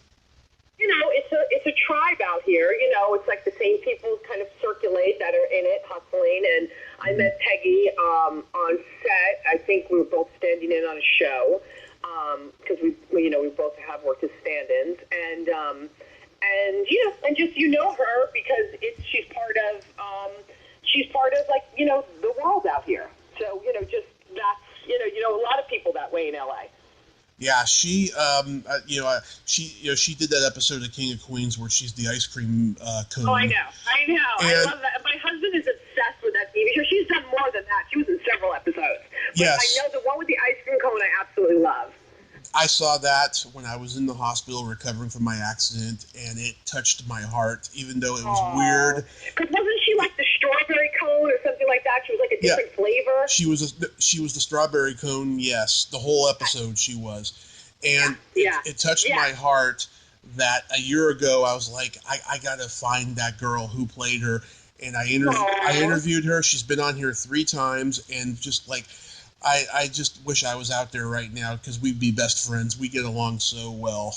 You know, it's a tribe out here. You know, it's like the same people kind of circulate that are in it, hustling. And I met Peggy on set. I think we were both standing in on a show because we both have worked as stand-ins. And just her because she's part of like the world out here. So just that's a lot of people that way in LA. Yeah, she did that episode of King of Queens where she's the ice cream cone. Oh, I know. And I love that. My husband is obsessed with that TV show. She's done more than that. She was in several episodes. But yes. I know the one with the ice cream cone I absolutely love. I saw that when I was in the hospital recovering from my accident, and it touched my heart, even though it was weird. Because wasn't she like the strawberry cone or something like that? She was like a different flavor. She was the strawberry cone. Yes, the whole episode she was, and it touched my heart that a year ago I was like, I gotta find that girl who played her, and I interviewed her. She's been on here 3 times, and just like. I just wish I was out there right now because we'd be best friends. We get along so well.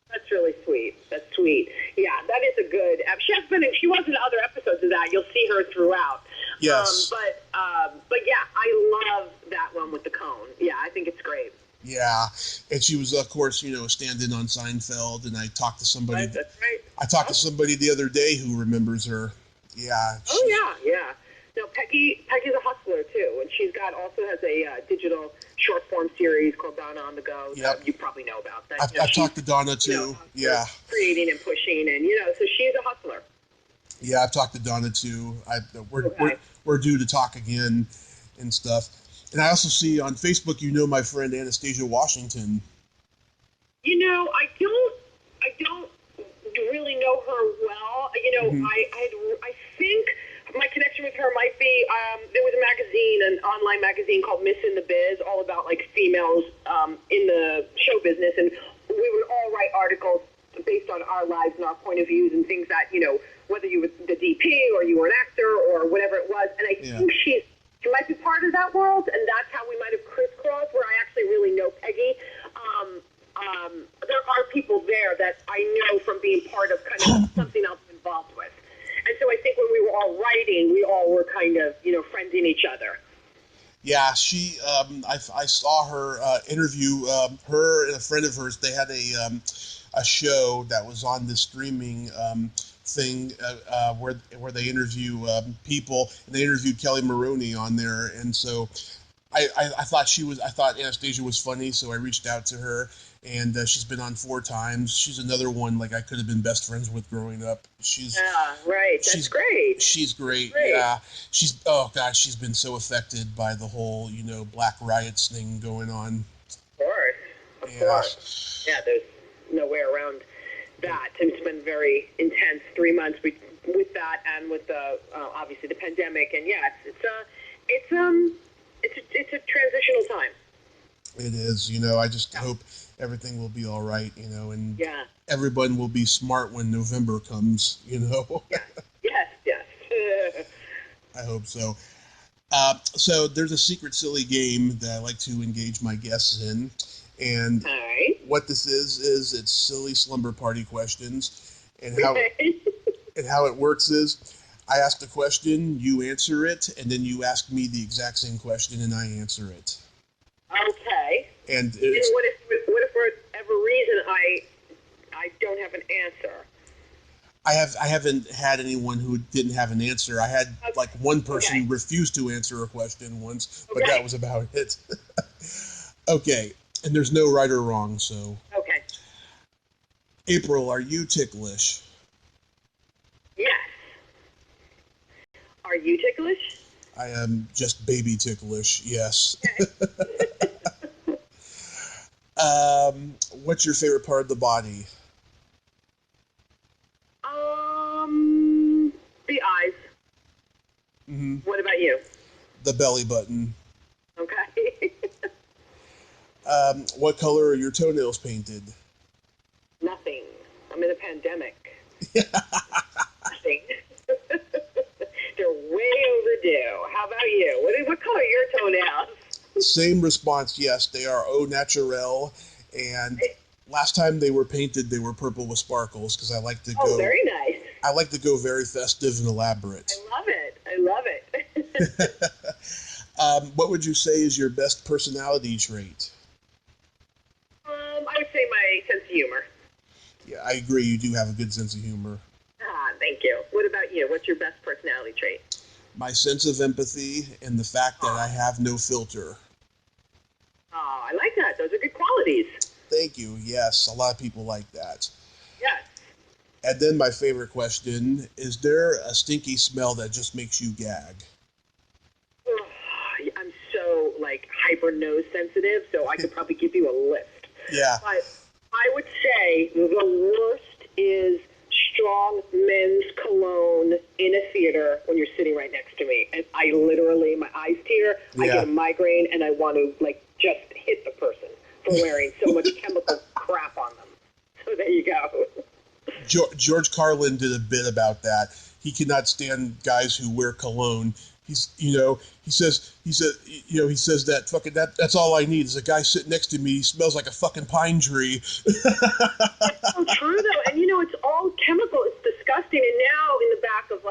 That's really sweet. That's sweet. Yeah, that is a good. She was in other episodes of that. You'll see her throughout. Yes. But yeah, I love that one with the cone. Yeah, I think it's great. Yeah, and she was, of course, a stand-in on Seinfeld, and I talked to somebody. That's right. I talked to somebody the other day who remembers her. Yeah. Oh yeah. No, Peggy's a hustler too, and she's also has a digital short form series called Donna on the Go. Yep. That you probably know about. That, I've talked to Donna too. Yeah. Creating and pushing, and so she's a hustler. Yeah, I've talked to Donna too. Okay. We're due to talk again and stuff. And I also see on Facebook, my friend Anastasia Washington. I don't really know her well. I think my connection with her might be there was an online magazine called Miss in the Biz, all about like females in the show business, and we would all write articles based on our lives and our point of views and things that whether you were the DP or you were an actor or whatever it was. And I think she might be part of that world, and that's how we might have crisscrossed. Where I actually really know Peggy. There are people there that I know from being part of kind of something else I'm involved with. And so I think when we were all writing, we all were kind of, friending each other. Yeah, she. I saw her interview. Her and a friend of hers. They had a show that was on the streaming thing where they interview people, and they interviewed Kelly Maroney on there, and so. I thought Anastasia was funny, so I reached out to her, and she's been on 4 times. She's another one like I could have been best friends with growing up. Right. That's great. She's great. Yeah. She's been so affected by the whole Black riots thing going on. Of course. Yeah, there's no way around that. It's been very intense 3 months with that, and with the obviously the pandemic, and it's a transitional time. It is, I just hope everything will be all right, and everyone will be smart when November comes, Yes. I hope so. So there's a secret silly game that I like to engage my guests in, and what this is it's silly slumber party questions, and how it works is I ask the question, you answer it, and then you ask me the exact same question, and I answer it. Okay. And what if for whatever reason I don't have an answer? I haven't had anyone who didn't have an answer. I had like one person refuse to answer a question once, but that was about it. Okay, and there's no right or wrong, so. Okay. April, are you ticklish? Yes. Are you ticklish? I am just baby ticklish, yes. Okay. What's your favorite part of the body? The eyes. Mm-hmm. What about you? The belly button. Okay. What color are your toenails painted? Nothing. I'm in a pandemic. Nothing. They're way overdue. How about you? What color are your toenails? Same response, yes. They are au naturel, and last time they were painted, they were purple with sparkles, because I like to go... Oh, very nice. I like to go very festive and elaborate. I love it. What would you say is your best personality trait? I would say my sense of humor. Yeah, I agree. You do have a good sense of humor. Thank you. What about you? What's your best personality trait? My sense of empathy and the fact that I have no filter. Oh, I like that. Those are good qualities. Thank you. Yes, a lot of people like that. Yes. And then my favorite question, is there a stinky smell that just makes you gag? Oh, I'm so, hyper nose sensitive, so I could probably give you a list. Yeah. But I would say the worst is strong men's cologne in a theater when you're sitting right next to me. And I literally, my eyes tear, I get a migraine, and I want to, just hit the person for wearing so much chemical crap on them. So there you go. George Carlin did a bit about that. He cannot stand guys who wear cologne. He says that fucking that's all I need is a guy sitting next to me. He smells like a fucking pine tree. It's so true though, and it's all chemical. It's disgusting. And now in the back of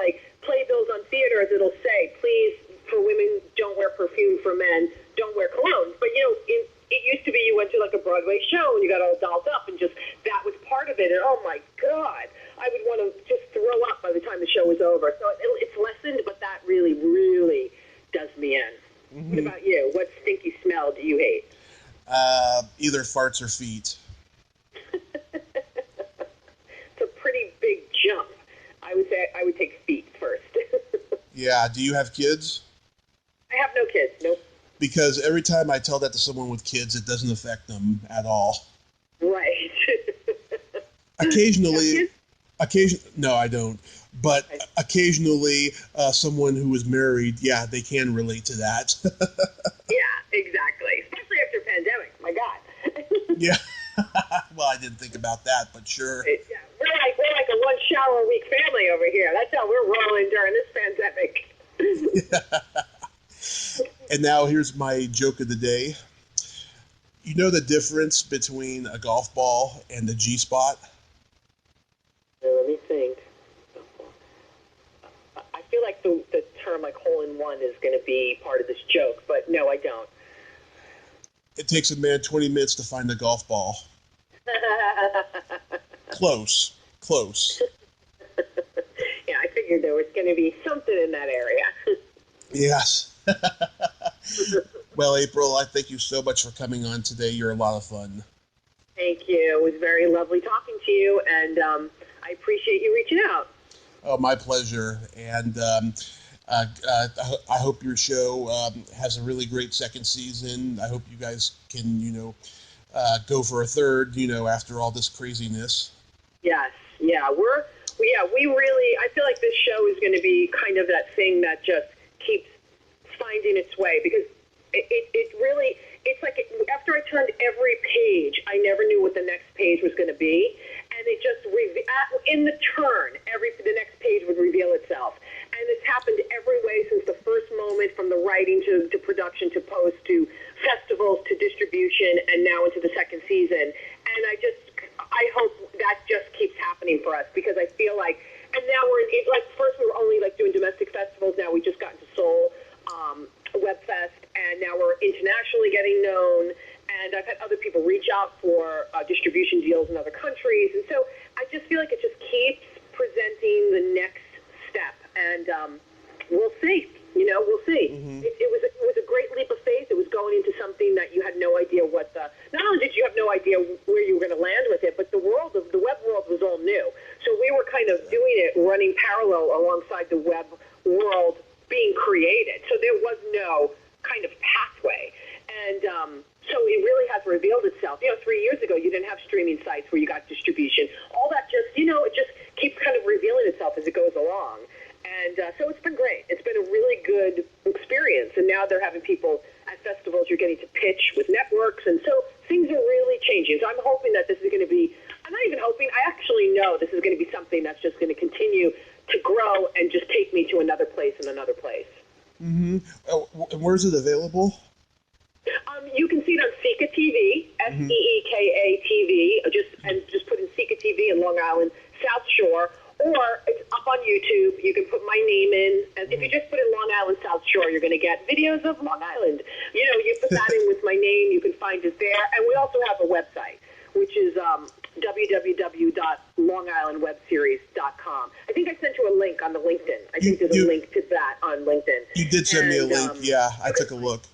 playbills on theaters, it'll say, "Please, for women, don't wear perfume. For men, don't wear cologne." But it used to be you went to a Broadway show and you got all dolled up and just that was part of it. And oh my God, I would want to just throw up by the time the show was over. So either farts or feet. It's a pretty big jump. I would say I would take feet first. Yeah. Do you have kids? I have no kids. Nope. Because every time I tell that to someone with kids, it doesn't affect them at all. Right. Occasionally, no, I don't. But occasionally, someone who is married, yeah, they can relate to that. Yeah, exactly. Especially after pandemic. My God. Yeah. Well, I didn't think about that, but sure. Yeah, we're like a one shower a week family over here. That's how we're rolling during this pandemic. And now here's my joke of the day. You know the difference between a golf ball and the G-spot? Let me think. I feel like the term like hole-in-one is going to be part of this joke, but no, I don't. It takes a man 20 minutes to find a golf ball. Close. Yeah, I figured there was going to be something in that area. Yes. Well, April, I thank you so much for coming on today. You're a lot of fun. Thank you. It was very lovely talking to you, and I appreciate you reaching out. Oh, my pleasure. And I hope your show has a really great second season. I hope you guys can, go for a third, after all this craziness. Yes. Yeah. We really, I feel like this show is going to be kind of that thing that just keeps finding its way, because it really, it's like after I turned every page, I never knew what the next page was going to be. And it just, in the turn, the next page would reveal itself. And it's happened every way since the first moment, from the writing to production to post to festivals to distribution, and now into the second season. And I hope that just keeps happening for us, because I feel like, and now first we were only doing domestic festivals. Now we just got into Seoul Webfest, and now we're internationally getting known. And I've had other people reach out for distribution deals in other countries. And so I just feel like it just keeps presenting the next step. And we'll see. We'll see. Mm-hmm. It was a great leap of faith. It was going into something that you had no idea not only did you have no idea where you were going to land with it, but the web world was all new. So we were kind of doing it, running parallel alongside the web world being created. So there was no kind of pathway. And so it really has revealed itself. 3 years ago, you didn't have streaming sites where you got distribution. All that just, it just keeps kind of revealing itself as it goes along. And so it's been great. It's been a really good experience. And now they're having people at festivals. You're getting to pitch with networks. And so things are really changing. So I'm hoping that this is going to be, I'm not even hoping, I actually know this is going to be something that's just going to continue to grow and just take me to another place and another place. Mm-hmm. Where's it available? You can see it on Sika TV, Seeka TV, just put in Sika TV in Long Island, South Shore, or it's up on YouTube. You can put my name in, and if you just put in Long Island, South Shore, you're going to get videos of Long Island. You put that in with my name, you can find it there. And we also have a website, which is www.longislandwebseries.com. I think I sent you a link on the LinkedIn. I think there's a link to that on LinkedIn. You did send me a link. Yeah, I took a look.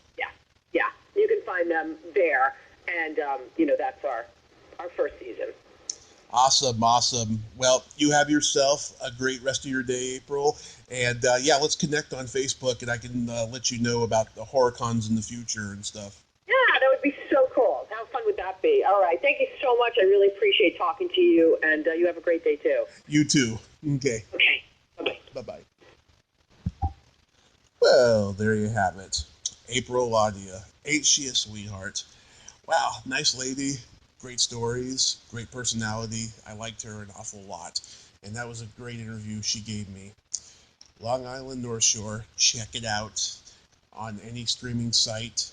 Yeah, you can find them there, and that's our first season. Awesome. Well, you have yourself a great rest of your day, April, and let's connect on Facebook, and I can let you know about the HorrorCons in the future and stuff. Yeah, that would be so cool. How fun would that be? All right, thank you so much. I really appreciate talking to you, and you have a great day too. You too. Okay. Bye-bye. Bye-bye. Well, there you have it. April Audia. Ain't she a sweetheart? Wow, nice lady, great stories, great personality. I liked her an awful lot. And that was a great interview she gave me. Long Island North Shore, check it out on any streaming site.